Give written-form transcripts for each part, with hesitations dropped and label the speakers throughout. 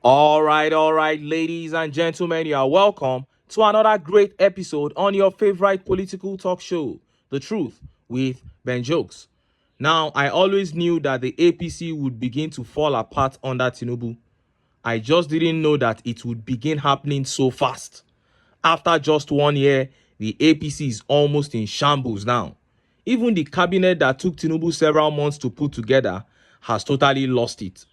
Speaker 1: All right, ladies and gentlemen, you are welcome to another great episode on your favorite political talk show, The Truth with Ben Jokes. Now, I always knew that the APC would begin to fall apart under Tinubu. I just didn't know that it would begin happening so fast. After just 1 year, the APC is almost in shambles now. Even the cabinet that took Tinubu several months to put together has totally lost it.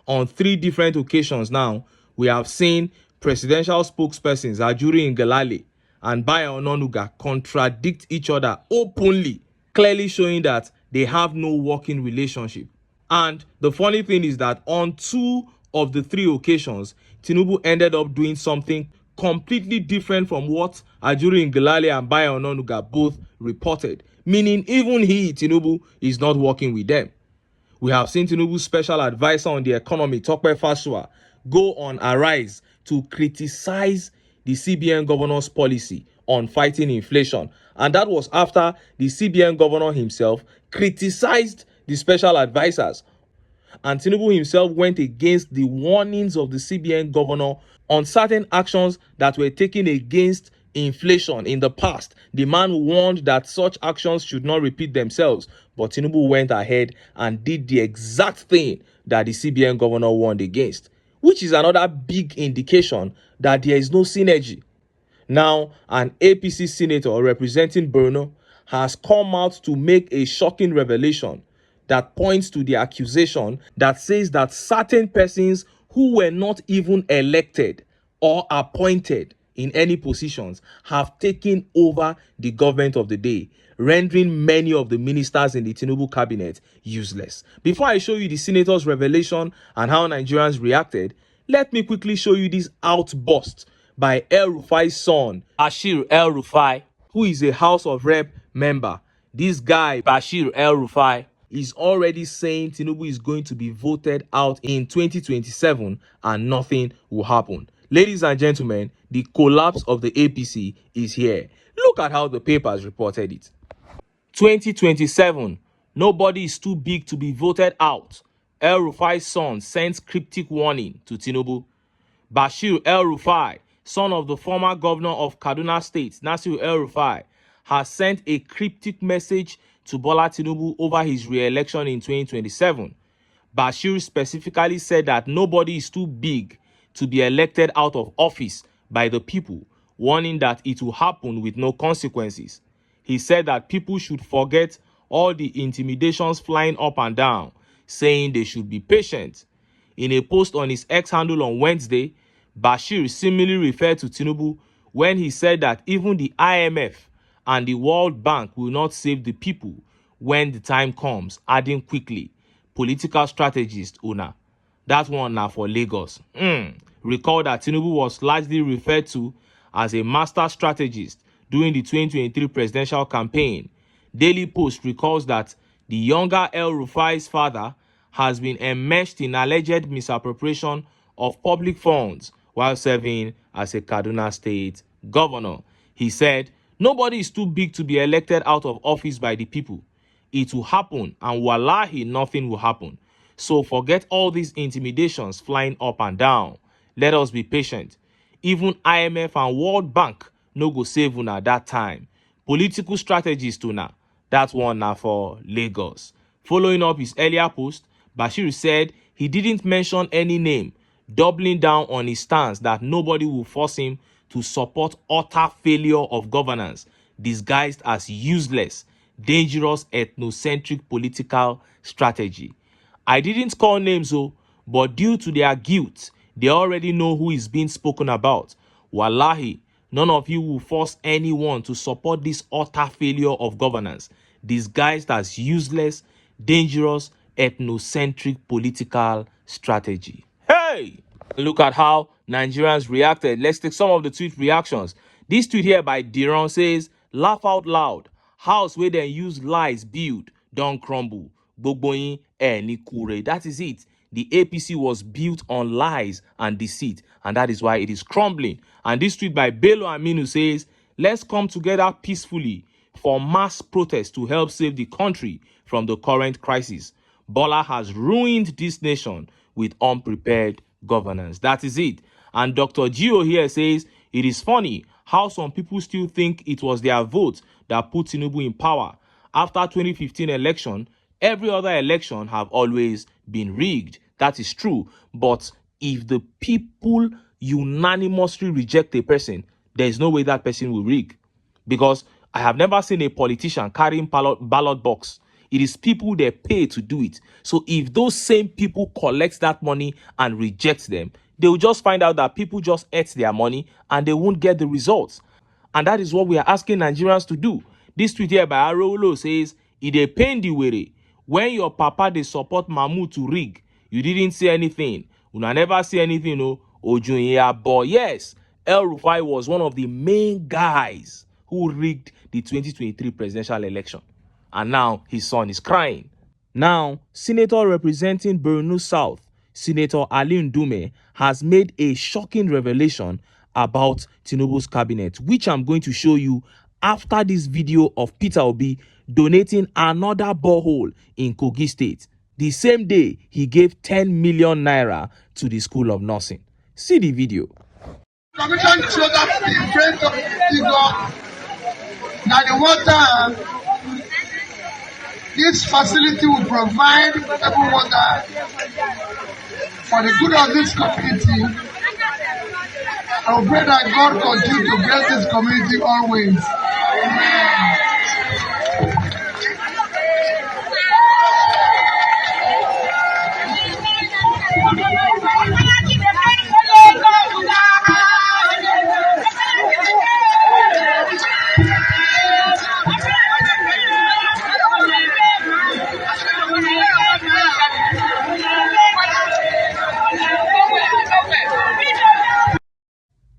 Speaker 1: On 3 different occasions now, we have seen presidential spokespersons Ajuri Ngelale and Bayo Ononuga contradict each other openly, clearly showing that they have no working relationship. And the funny thing is that on 2 of the 3 occasions, Tinubu ended up doing something completely different from what Ajuri Ngelale and Bayo Ononuga both reported, meaning even he, Tinubu, is not working with them. We have seen Tinubu's special advisor on the economy, Tope Fasua, go on Arise to criticize the CBN governor's policy on fighting inflation. And that was after the CBN governor himself criticized the special advisors. And Tinubu himself went against the warnings of the CBN governor on certain actions that were taken against inflation in the past. The man warned that such actions should not repeat themselves, but Tinubu went ahead and did the exact thing that the CBN governor warned against, which is another big indication that there is no synergy. Now, an APC senator representing Borno has come out to make a shocking revelation that points to the accusation that says that certain persons who were not even elected or appointed in any positions have taken over the government of the day, rendering many of the ministers in the Tinubu cabinet useless. Before I show you the senator's revelation and how Nigerians reacted, let me quickly show you this outburst by EL-Rufai's son, Bashir EL-Rufai, who is a House of Rep member. This guy, Bashir EL-Rufai, is already saying Tinubu is going to be voted out in 2027 and nothing will happen. Ladies and gentlemen, the collapse of the APC is here. Look at how the papers reported it. 2027, nobody is too big to be voted out. EL-Rufai's son sends cryptic warning to Tinubu. Bashir EL-Rufai, son of the former governor of Kaduna State, Nasir EL-Rufai, has sent a cryptic message to Bola Tinubu over his re-election in 2027. Bashir specifically said that nobody is too big to be elected out of office by the people, warning that it will happen with no consequences. He said that people should forget all the intimidations flying up and down, saying they should be patient. In a post on his X handle on Wednesday, Bashir similarly referred to Tinubu when he said that even the IMF and the World Bank will not save the people when the time comes, adding quickly, political strategist Una. That one now for Lagos. Recall that Tinubu was largely referred to as a master strategist during the 2023 presidential campaign. Daily Post recalls that the younger EL-Rufai's father has been enmeshed in alleged misappropriation of public funds while serving as a Kaduna State governor. He said, nobody is too big to be elected out of office by the people. It will happen, and wallahi, nothing will happen. So forget all these intimidations flying up and down. Let us be patient. Even IMF and World Bank no go save una that time. Political strategist una. That one now for Lagos. Following up his earlier post, Bashir said he didn't mention any name, doubling down on his stance that nobody will force him to support utter failure of governance, disguised as useless, dangerous, ethnocentric political strategy. I didn't call names though, but due to their guilt, they already know who is being spoken about. Wallahi, none of you will force anyone to support this utter failure of governance, disguised as useless, dangerous, ethnocentric political strategy. Hey! Look at how Nigerians reacted. Let's take some of the tweet reactions. This tweet here by Diron says, laugh out loud. House where they use lies build, don't crumble. Gbogbo ni kure. That is it. The APC was built on lies and deceit, and that is why it is crumbling. And this tweet by Bello Aminu says, let's come together peacefully for mass protest to help save the country from the current crisis. Bola has ruined this nation with unprepared governance. That is it. And Dr. Gio here says, it is funny how some people still think it was their vote that put Tinubu in power. After 2015 election, every other election have always been rigged. That is true. But if the people unanimously reject a person, there is no way that person will rig. Because I have never seen a politician carrying ballot box. It is people they pay to do it. So if those same people collect that money and reject them, they will just find out that people just ate their money and they won't get the results. And that is what we are asking Nigerians to do. This tweet here by Arolo says, "It dey pain the way when your papa they support Mahmoud to rig. You didn't say anything. Una never say anything, no. Ojunya, but yes, EL-Rufai was one of the main guys who rigged the 2023 presidential election. And now his son is crying." Now, Senator representing Borno South, Senator Ali Ndume, has made a shocking revelation about Tinubu's cabinet, which I'm going to show you after this video of Peter Obi donating another borehole in Kogi State. The same day, he gave 10 million naira to the School of Nursing. See the video.
Speaker 2: Commission showed up the friends of the that the water, this facility will provide potable water for the good of this community. I pray that God continue to bless this community always. Amen.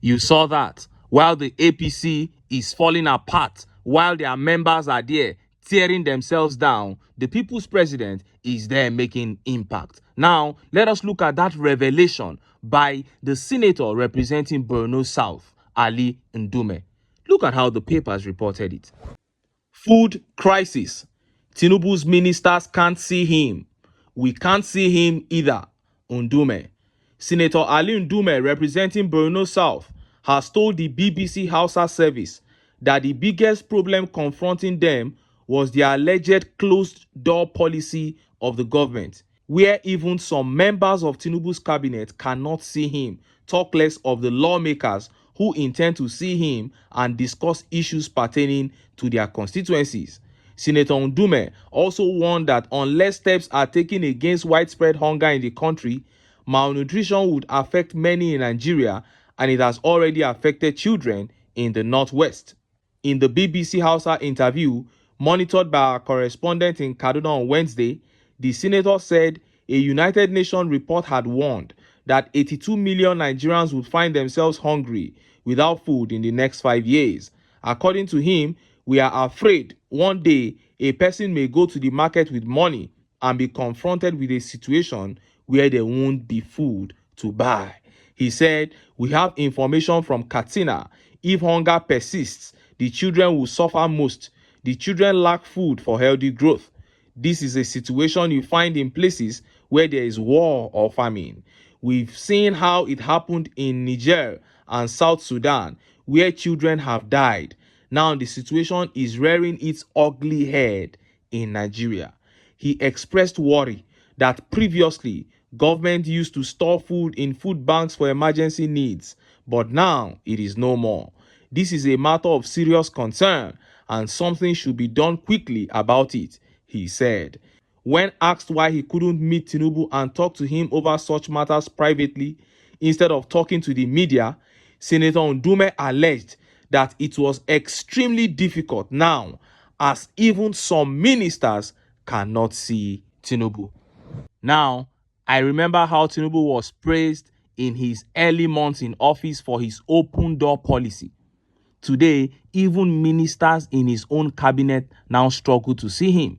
Speaker 1: You saw that while the APC is falling apart, while their members are there tearing themselves down, the people's president is there making impact. Now, let us look at that revelation by the senator representing Borno South, Ali Ndume. Look at how the papers reported it. Food crisis. Tinubu's ministers can't see him. We can't see him either. Ndume. Senator Ali Ndume, representing Borno South, has told the BBC Hausa service that the biggest problem confronting them was the alleged closed-door policy of the government, where even some members of Tinubu's cabinet cannot see him, talk less of the lawmakers who intend to see him and discuss issues pertaining to their constituencies. Senator Ndume also warned that unless steps are taken against widespread hunger in the country, malnutrition would affect many in Nigeria, and it has already affected children in the Northwest. In the BBC Hausa interview, monitored by our correspondent in Kaduna on Wednesday, the senator said a United Nations report had warned that 82 million Nigerians would find themselves hungry without food in the next 5 years. According to him, we are afraid one day a person may go to the market with money and be confronted with a situation where there won't be food to buy. He said, "We have information from Katsina. If hunger persists, the children will suffer most. The children lack food for healthy growth. This is a situation you find in places where there is war or famine. We've seen how it happened in Niger and South Sudan, where children have died. Now the situation is rearing its ugly head in Nigeria." He expressed worry that previously government used to store food in food banks for emergency needs, but now it is no more. This is a matter of serious concern and something should be done quickly about it, he said. When asked why he couldn't meet Tinubu and talk to him over such matters privately instead of talking to the media, Senator Ndume alleged that it was extremely difficult now, as even some ministers cannot see Tinubu. Now, I remember how Tinubu was praised in his early months in office for his open door policy. Today, even ministers in his own cabinet now struggle to see him.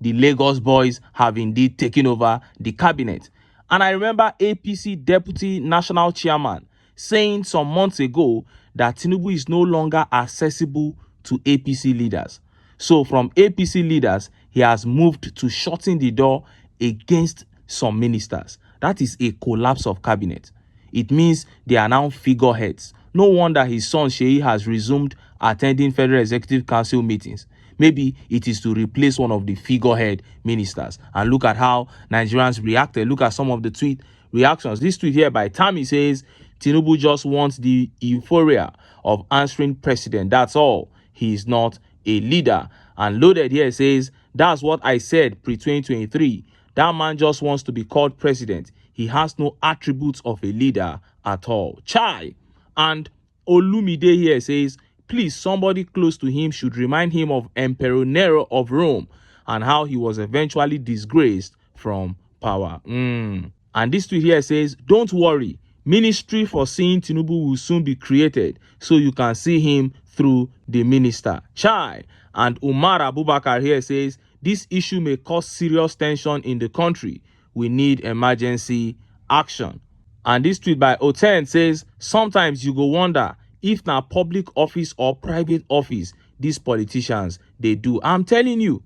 Speaker 1: The Lagos boys have indeed taken over the cabinet. And I remember APC Deputy National Chairman saying some months ago that Tinubu is no longer accessible to APC leaders. So from APC leaders, he has moved to shutting the door against some ministers. That is a collapse of cabinet. It means they are now figureheads. No wonder his son Sheyi has resumed attending Federal Executive Council meetings. Maybe it is to replace one of the figurehead ministers. And look at how Nigerians reacted. Look at some of the tweet reactions. This tweet here by Tammy says, Tinubu just wants the euphoria of answering president. That's all. He is not a leader. And Loaded here says, that's what I said pre-2023. That man just wants to be called president. He has no attributes of a leader at all. Chai. And Olumide here says, please, somebody close to him should remind him of Emperor Nero of Rome and how he was eventually disgraced from power. And this tweet here says, don't worry. Ministry for seeing Tinubu will soon be created so you can see him through the minister. Chai. And Umar Abubakar here says, this issue may cause serious tension in the country. We need emergency action. And this tweet by Oten says, sometimes you go wonder if na public office or private office these politicians they do. I'm telling you,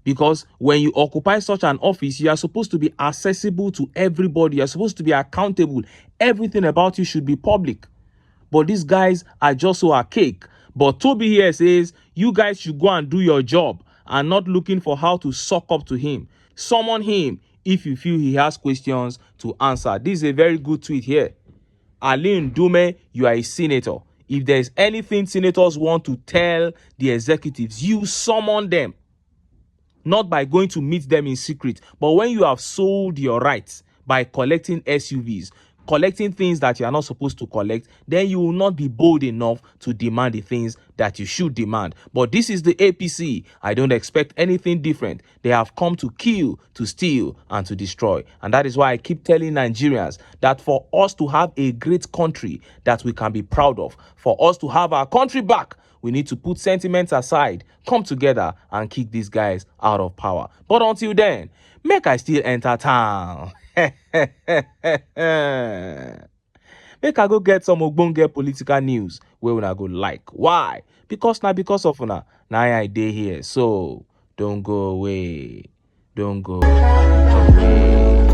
Speaker 1: because when you occupy such an office, you are supposed to be accessible to everybody. You're supposed to be accountable. Everything about you should be public. But these guys are just so archaic. But Toby here says, you guys should go and do your job and not looking for how to suck up to him. Summon him if you feel he has questions to answer. This is a very good tweet here. Ali Ndume, you are a senator. If there's anything senators want to tell the executives, you summon them. Not by going to meet them in secret, but when you have sold your rights by collecting SUVs, collecting things that you are not supposed to collect, then you will not be bold enough to demand the things that you should demand. But this is the APC. I don't expect anything different. They have come to kill, to steal, and to destroy. And that is why I keep telling Nigerians that for us to have a great country that we can be proud of, for us to have our country back, we need to put sentiments aside, come together, and kick these guys out of power. But until then, make I still enter town. Make I go get some ogbonge political news where una go like. Why? Because of una. Now I dey here. So don't go away. Don't go away.